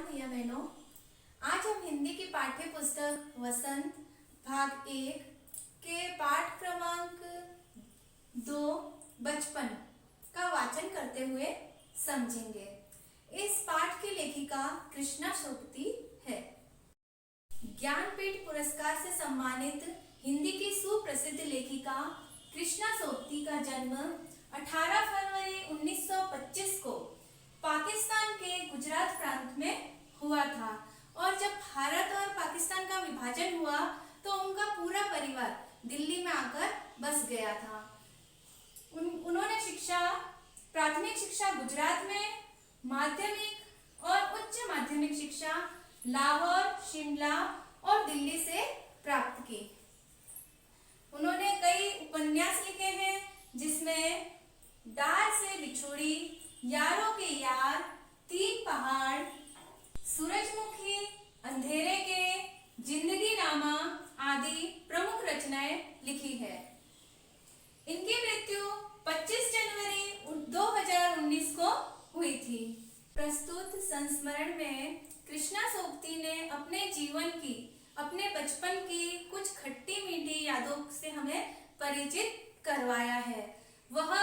भैया बहनों, आज हम हिंदी की पाठ्य पुस्तक वसंत भाग 1 के पाठ क्रमांक 2 बचपन का वाचन करते हुए समझेंगे। इस पाठ की लेखिका कृष्णा सोबती है। ज्ञानपीठ पुरस्कार से सम्मानित हिंदी की सुप्रसिद्ध लेखिका कृष्णा सोबती का जन्म 18 फरवरी 1925 को पाकिस्तान के गुजरात प्रांत में हुआ था और जब भारत और पाकिस्तान का विभाजन हुआ तो उनका पूरा परिवार दिल्ली में आकर बस गया था। उन्होंने प्राथमिक शिक्षा गुजरात में, माध्यमिक और उच्च माध्यमिक शिक्षा लाहौर, शिमला और दिल्ली से प्राप्त की। उन्होंने कई उपन्यास लिखे हैं जिसमें डार से बिछोड़ी, यारों के यार, तीन पहाड़, सूरजमुखी, अंधेरे के, जिंदगी नामा आदि प्रमुख रचनाएं लिखी है। इनकी मृत्यु 25 जनवरी 2019 को हुई थी। प्रस्तुत संस्मरण में कृष्णा सोबती ने अपने जीवन की, अपने बचपन की कुछ खट्टी मीठी यादों से हमें परिचित करवाया है। वह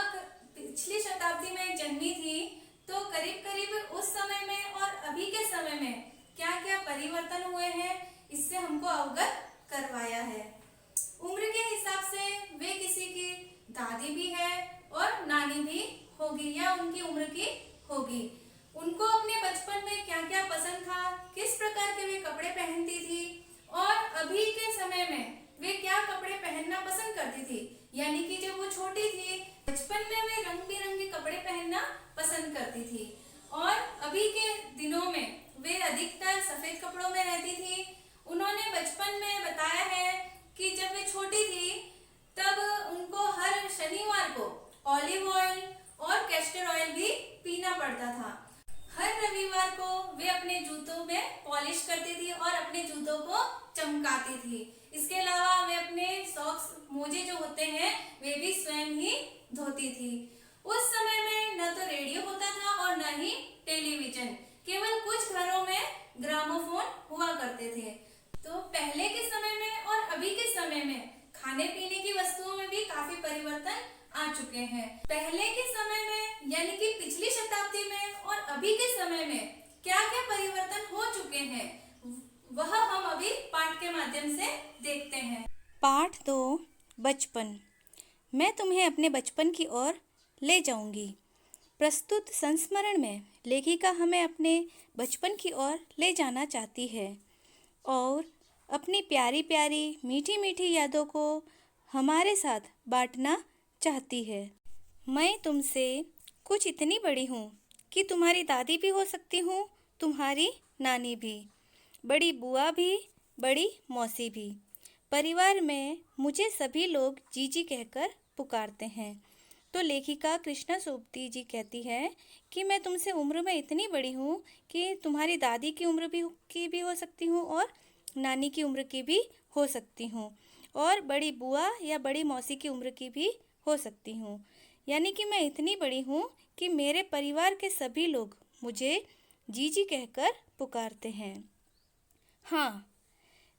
पिछली शताब्दी में जन्मी थी तो करीब उस समय में और अभी के समय में क्या क्या परिवर्तन हुए हैं इससे हमको अवगत करवाया है। उम्र के हिसाब से वे किसी की दादी भी है और नानी भी होगी या उनकी उम्र की होगी। उनको अपने बचपन में क्या क्या पसंद था, किस प्रकार के वे कपड़े पहनती थी और अभी के समय में वे क्या कपड़े पहनना पसंद करती थी, यानी कि जब वो छोटी थी बचपन में वे रंग बिरंगे कपड़े पहनना पसंद करती थी और अभी के दिनों में वे अधिकतर सफेद कपड़ों में रहती थी। उन्होंने बचपन में बताया है कि जब वे छोटी थी तब उनको हर शनिवार को ऑलिव ऑयल और कैस्टर ऑयल भी पीना पड़ता था। हर रविवार को वे अपने जूतों में पॉलिश करती थी और अपने जूतों को चमकाती थी। इसके अलावा वे अपने सॉक्स, मोजे जो होते हैं वे भी स्वयं ही धोती थी। उस समय में न तो रेडियो होता था और न ही टेलीविजन, केवल कुछ घरों में ग्रामोफोन हुआ करते थे। तो पहले के समय में और अभी के समय में खाने पीने की वस्तुओं में भी काफी परिवर्तन आ चुके हैं। पहले के समय में यानी कि पिछली शताब्दी में और अभी के समय में क्या क्या परिवर्तन हो चुके हैं वह हम अभी पाठ के माध्यम से देखते हैं। पाठ 2 बचपन। मैं तुम्हें अपने बचपन की ओर ले जाऊंगी। प्रस्तुत संस्मरण में लेखिका हमें अपने बचपन की ओर ले जाना चाहती है और अपनी प्यारी प्यारी मीठी मीठी यादों को हमारे साथ बांटना चाहती है। मैं तुमसे कुछ इतनी बड़ी हूँ कि तुम्हारी दादी भी हो सकती हूँ, तुम्हारी नानी भी, बड़ी बुआ भी, बड़ी मौसी भी। परिवार में मुझे सभी लोग जीजी कहकर पुकारते हैं। तो लेखिका कृष्णा सोबती जी कहती है कि मैं तुमसे उम्र में इतनी बड़ी हूँ कि तुम्हारी दादी की उम्र की भी हो सकती हूँ और नानी की उम्र की भी हो सकती हूँ और बड़ी बुआ या बड़ी मौसी की उम्र की भी हो सकती हूँ। यानी कि मैं इतनी बड़ी हूँ कि मेरे परिवार के सभी लोग मुझे जीजी कहकर पुकारते हैं। हाँ,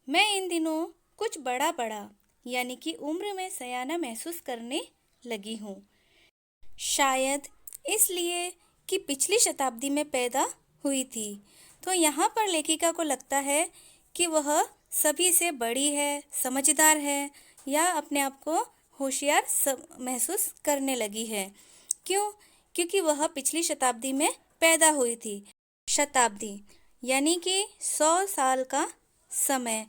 मैं इन दिनों कुछ बड़ा यानी कि उम्र में सयाना महसूस करने लगी हूँ। शायद इसलिए कि पिछली शताब्दी में पैदा हुई थी। तो यहाँ पर लेखिका को लगता है कि वह सभी से बड़ी है, समझदार है या अपने आप को होशियार महसूस करने लगी है। क्यों? क्योंकि वह पिछली शताब्दी में पैदा हुई थी। शताब्दी यानी कि 100 साल का समय।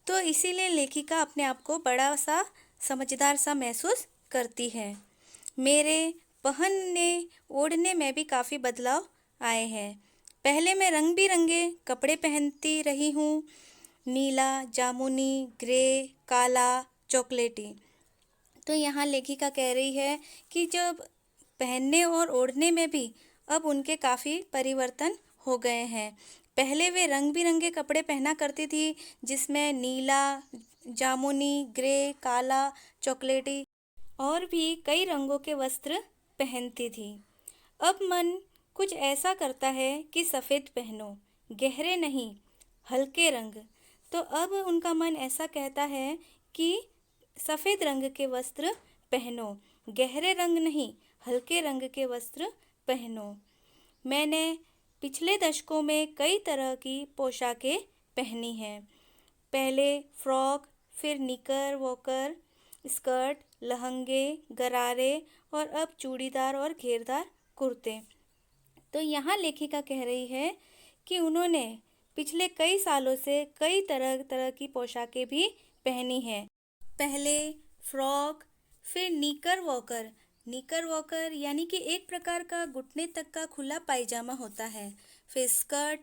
तो इसीलिए लेखिका अपने आप को बड़ा सा समझदार सा महसूस करती है। मेरे पहनने ओढ़ने में भी काफ़ी बदलाव आए हैं। पहले मैं रंग बिरंगे कपड़े पहनती रही हूँ, नीला, जामुनी, ग्रे, काला, चॉकलेटी। तो यहाँ लेखिका कह रही है कि जब पहनने और ओढ़ने में भी अब उनके काफ़ी परिवर्तन हो गए हैं। पहले वे रंग बिरंगे कपड़े पहना करती थी जिसमें नीला, जामुनी, ग्रे, काला, चॉकलेटी और भी कई रंगों के वस्त्र पहनती थी। अब मन कुछ ऐसा करता है कि सफ़ेद पहनो गहरे नहीं, हल्के रंग। तो अब उनका मन ऐसा कहता है कि सफ़ेद रंग के वस्त्र पहनो, गहरे रंग नहीं, हल्के रंग के वस्त्र पहनो। मैंने पिछले दशकों में कई तरह की पोशाकें पहनी हैं। पहले फ्रॉक, फिर निकर वॉकर, स्कर्ट, लहंगे, गरारे और अब चूड़ीदार और घेरदार कुर्ते। तो यहाँ लेखिका कह रही है कि उन्होंने पिछले कई सालों से कई तरह तरह की पोशाकें भी पहनी हैं। पहले फ्रॉक, फिर निकर वॉकर। निकर वॉकर यानी कि एक प्रकार का घुटने तक का खुला पायजामा होता है। फिर स्कर्ट,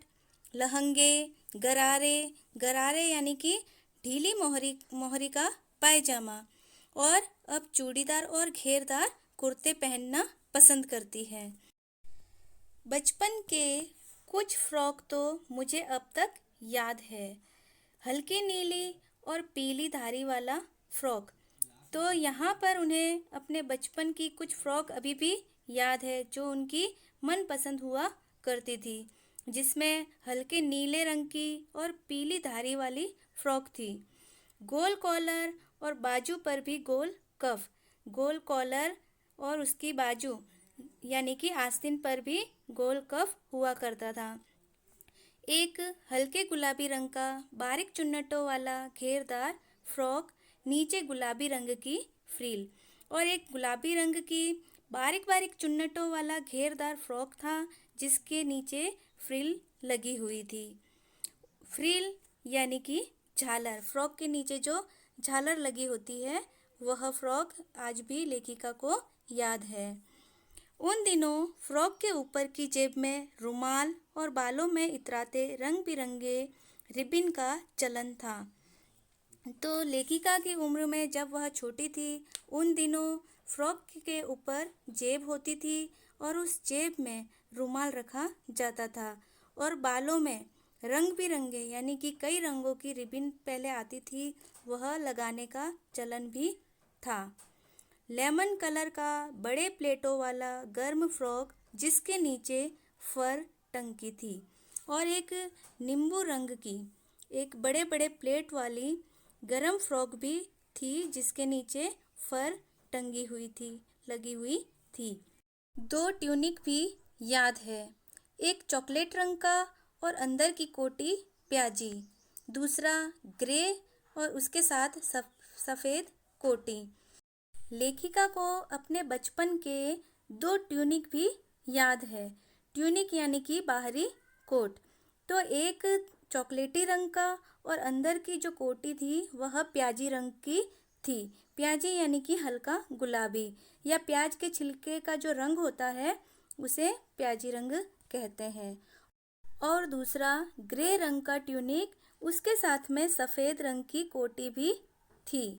लहंगे, गरारे, गरारे यानी कि ढीली मोहरी मोहरी का पायजामा, और अब चूड़ीदार और घेरदार कुर्ते पहनना पसंद करती है। बचपन के कुछ फ्रॉक तो मुझे अब तक याद है। हल्की नीली और पीली धारी वाला फ्रॉक। तो यहाँ पर उन्हें अपने बचपन की कुछ फ्रॉक अभी भी याद है जो उनकी मनपसंद हुआ करती थी, जिसमें हल्के नीले रंग की और पीली धारी वाली फ्रॉक थी। गोल कॉलर और बाजू पर भी गोल कफ। गोल कॉलर और उसकी बाजू यानी कि आस्तीन पर भी गोल कफ हुआ करता था। एक हल्के गुलाबी रंग का बारीक चुन्नटों वाला घेरदार फ्रॉक, नीचे गुलाबी रंग की फ्रिल, और एक गुलाबी रंग की बारीक बारीक चुन्नटों वाला घेरदार फ्रॉक था जिसके नीचे फ्रिल लगी हुई थी। फ्रिल यानी कि झालर, फ्रॉक के नीचे जो झालर लगी होती है वह फ्रॉक आज भी लेखिका को याद है। उन दिनों फ्रॉक के ऊपर की जेब में रुमाल और बालों में इतराते रंग बिरंगे रिबन का चलन था। तो लेखिका की उम्र में जब वह छोटी थी, उन दिनों फ्रॉक के ऊपर जेब होती थी और उस जेब में रुमाल रखा जाता था और बालों में रंग बिरंगे यानी कि कई रंगों की रिबन पहले आती थी, वह लगाने का चलन भी था। लेमन कलर का बड़े प्लेटों वाला गर्म फ्रॉक जिसके नीचे फर टंकी थी, और एक नींबू रंग की एक बड़े बड़े प्लेट वाली गरम फ्रॉक भी थी जिसके नीचे फर टंगी हुई थी, लगी हुई थी। 2 ट्यूनिक भी याद है, एक चॉकलेट रंग का और अंदर की कोटी प्याजी, दूसरा ग्रे और उसके साथ सफ़ेद कोटी। लेखिका को अपने बचपन के 2 ट्यूनिक भी याद है। ट्यूनिक यानी कि बाहरी कोट, तो एक चॉकलेटी रंग का और अंदर की जो कोटी थी वह प्याजी रंग की थी। प्याजी यानी कि हल्का गुलाबी, या प्याज के छिलके का जो रंग होता है उसे प्याजी रंग कहते हैं। और दूसरा ग्रे रंग का ट्यूनिक, उसके साथ में सफ़ेद रंग की कोटी भी थी।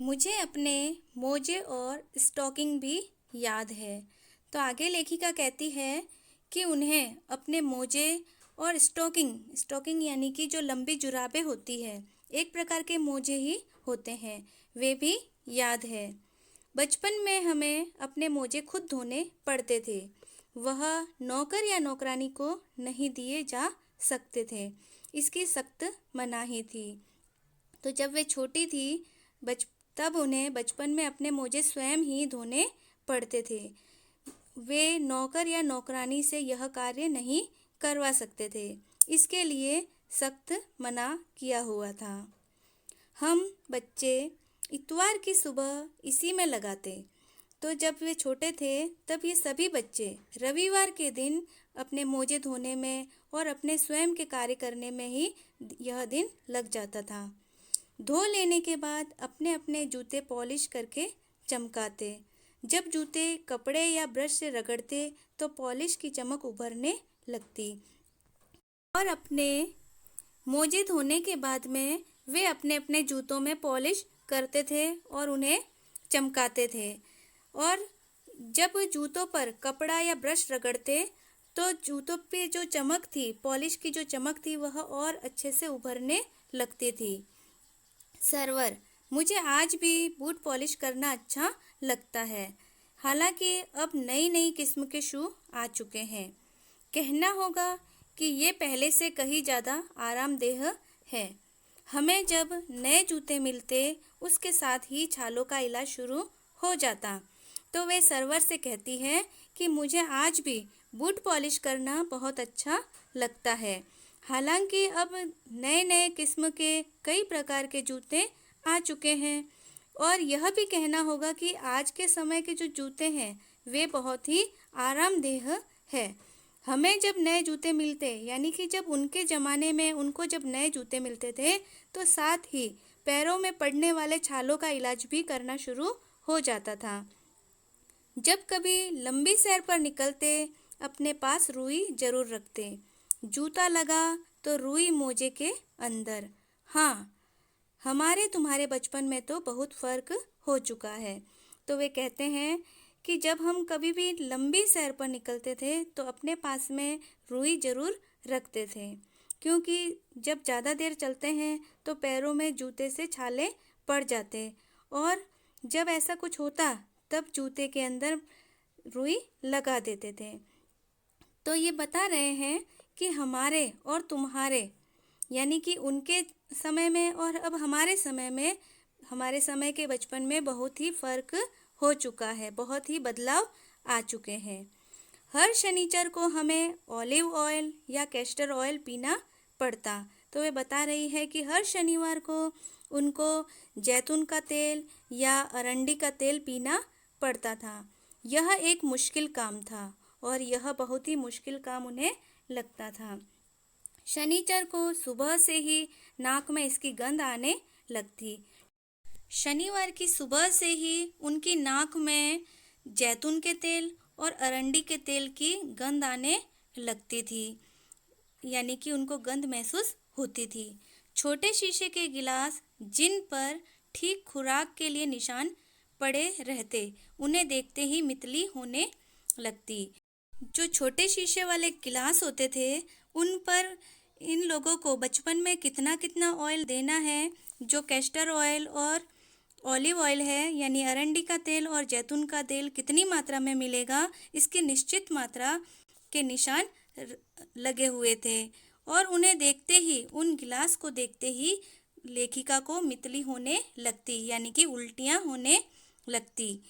मुझे अपने मोजे और स्टॉकिंग भी याद है। तो आगे लेखिका कहती है कि उन्हें अपने मोजे और स्टॉकिंग यानी कि जो लंबी जुराबें होती है, एक प्रकार के मोजे ही होते हैं, वे भी याद है। बचपन में हमें अपने मोजे खुद धोने पड़ते थे, वह नौकर या नौकरानी को नहीं दिए जा सकते थे, इसकी सख्त मनाही थी। तो जब वे छोटी थी तब उन्हें बचपन में अपने मोजे स्वयं ही धोने पड़ते थे। वे नौकर या नौकरानी से यह कार्य नहीं करवा सकते थे, इसके लिए सख्त मना किया हुआ था। हम बच्चे इतवार की सुबह इसी में लगाते। तो जब वे छोटे थे तब ये सभी बच्चे रविवार के दिन अपने मोजे धोने में और अपने स्वयं के कार्य करने में ही यह दिन लग जाता था। धो लेने के बाद अपने अपने जूते पॉलिश करके चमकाते। जब जूते कपड़े या ब्रश से रगड़ते तो पॉलिश की चमक उभरने लगती, और अपने मोजे धोने के बाद में वे अपने अपने जूतों में पॉलिश करते थे और उन्हें चमकाते थे। और जब जूतों पर कपड़ा या ब्रश रगड़ते तो जूतों पे जो चमक थी, पॉलिश की जो चमक थी, वह और अच्छे से उभरने लगती थी। सर्वर, मुझे आज भी बूट पॉलिश करना अच्छा लगता है, हालांकि अब नई नई किस्म के शू आ चुके हैं। कहना होगा कि ये पहले से कहीं ज़्यादा आरामदेह है। हमें जब नए जूते मिलते उसके साथ ही छालों का इलाज शुरू हो जाता, तो वे सर्वर से कहती है कि मुझे आज भी बूट पॉलिश करना बहुत अच्छा लगता है। हालांकि अब नए नए किस्म के कई प्रकार के जूते आ चुके हैं और यह भी कहना होगा कि आज के समय के जो जूते हैं वे बहुत ही आरामदेह है। हमें जब नए जूते मिलते यानी कि जब उनके ज़माने में उनको जब नए जूते मिलते थे तो साथ ही पैरों में पड़ने वाले छालों का इलाज भी करना शुरू हो जाता था। जब कभी लंबी सैर पर निकलते अपने पास रुई जरूर रखते। जूता लगा तो रुई मोजे के अंदर। हाँ, हमारे तुम्हारे बचपन में तो बहुत फ़र्क हो चुका है। तो वे कहते हैं कि जब हम कभी भी लंबी सैर पर निकलते थे तो अपने पास में रुई ज़रूर रखते थे, क्योंकि जब ज़्यादा देर चलते हैं तो पैरों में जूते से छाले पड़ जाते और जब ऐसा कुछ होता तब जूते के अंदर रुई लगा देते थे। तो ये बता रहे हैं कि हमारे और तुम्हारे यानी कि उनके समय में और अब हमारे समय में, हमारे समय के बचपन में बहुत ही फ़र्क हो चुका है, बहुत ही बदलाव आ चुके हैं। हर शनिचर को हमें ऑलिव ऑयल या कैस्टर ऑयल पीना पड़ता। तो वे बता रही है कि हर शनिवार को उनको जैतून का तेल या अरंडी का तेल पीना पड़ता था। यह एक मुश्किल काम था और यह बहुत ही मुश्किल काम उन्हें लगता था। शनिचर को सुबह से ही नाक में इसकी गंध आने लगती। शनिवार की सुबह से ही उनकी नाक में जैतून के तेल और अरंडी के तेल की गंध आने लगती थी, यानी कि उनको गंध महसूस होती थी। छोटे शीशे के गिलास जिन पर ठीक खुराक के लिए निशान पड़े रहते, उन्हें देखते ही मितली होने लगती। जो छोटे शीशे वाले गिलास होते थे उन पर इन लोगों को बचपन में कितना कितना ऑयल देना है, जो कैस्टर ऑयल और ऑलिव ऑयल है यानी अरंडी का तेल और जैतून का तेल कितनी मात्रा में मिलेगा, इसकी निश्चित मात्रा के निशान लगे हुए थे और उन्हें देखते ही, उन गिलास को देखते ही लेखिका को मितली होने लगती, यानी कि उल्टियाँ होने लगती।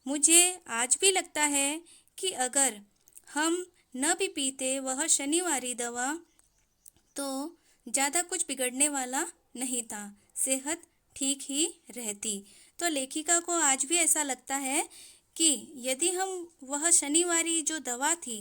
मुझे आज भी लगता है कि अगर हम न भी पीते वह शनिवारी दवा तो ज़्यादा कुछ बिगड़ने वाला नहीं था, सेहत ठीक ही रहती। तो लेखिका को आज भी ऐसा लगता है कि यदि हम वह शनिवारी जो दवा थी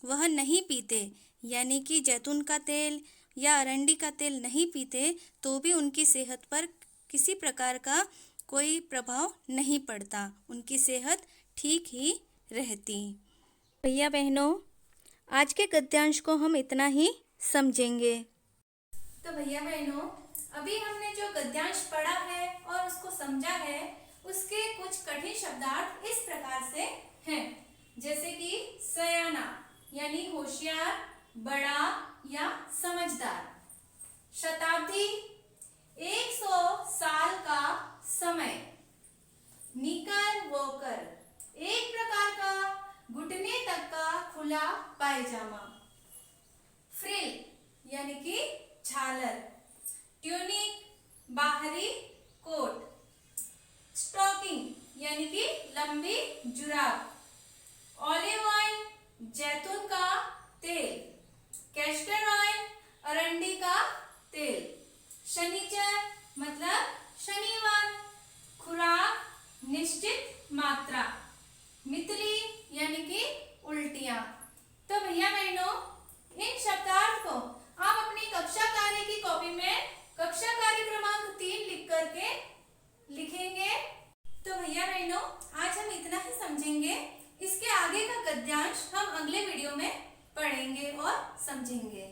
वह नहीं पीते, यानी कि जैतून का तेल या अरंडी का तेल नहीं पीते, तो भी उनकी सेहत पर किसी प्रकार का कोई प्रभाव नहीं पड़ता, उनकी सेहत ठीक ही रहती। भैया बहनों, आज के गद्यांश को हम इतना ही समझेंगे। तो भैया बहनों, अभी हमने जो गद्यांश पढ़ा है और उसको समझा है, उसके कुछ कठिन शब्दार्थ इस प्रकार से हैं, जैसे कि सयाना यानी होशियार, बड़ा या समझदार। शताब्दी 100 साल का समय। निकर वोकर एक प्रकार का घुटने तक का खुला पायजामा। फ्रिल यानी कि झालर। ट्यूनिक बाहरी कोट। स्टॉकिंग यानी कि लंबी जुराब। ऑलिव ऑयल जैतून का तेल। कैस्टर ऑयल अरंडी का तेल। शनिचर मतलब शनिवार। खुराक निश्चित मात्रा। मितली यानी कि उल्टियां। तो भैया बहनों, इन शब्दार्थ को आप अपनी कक्षा कार्य की कॉपी में कक्षा कार्य क्रमांक 3 लिख करके लिखेंगे। तो भैया बहनों, आज हम इतना ही समझेंगे। इसके आगे का गद्यांश हम अगले वीडियो में पढ़ेंगे और समझेंगे।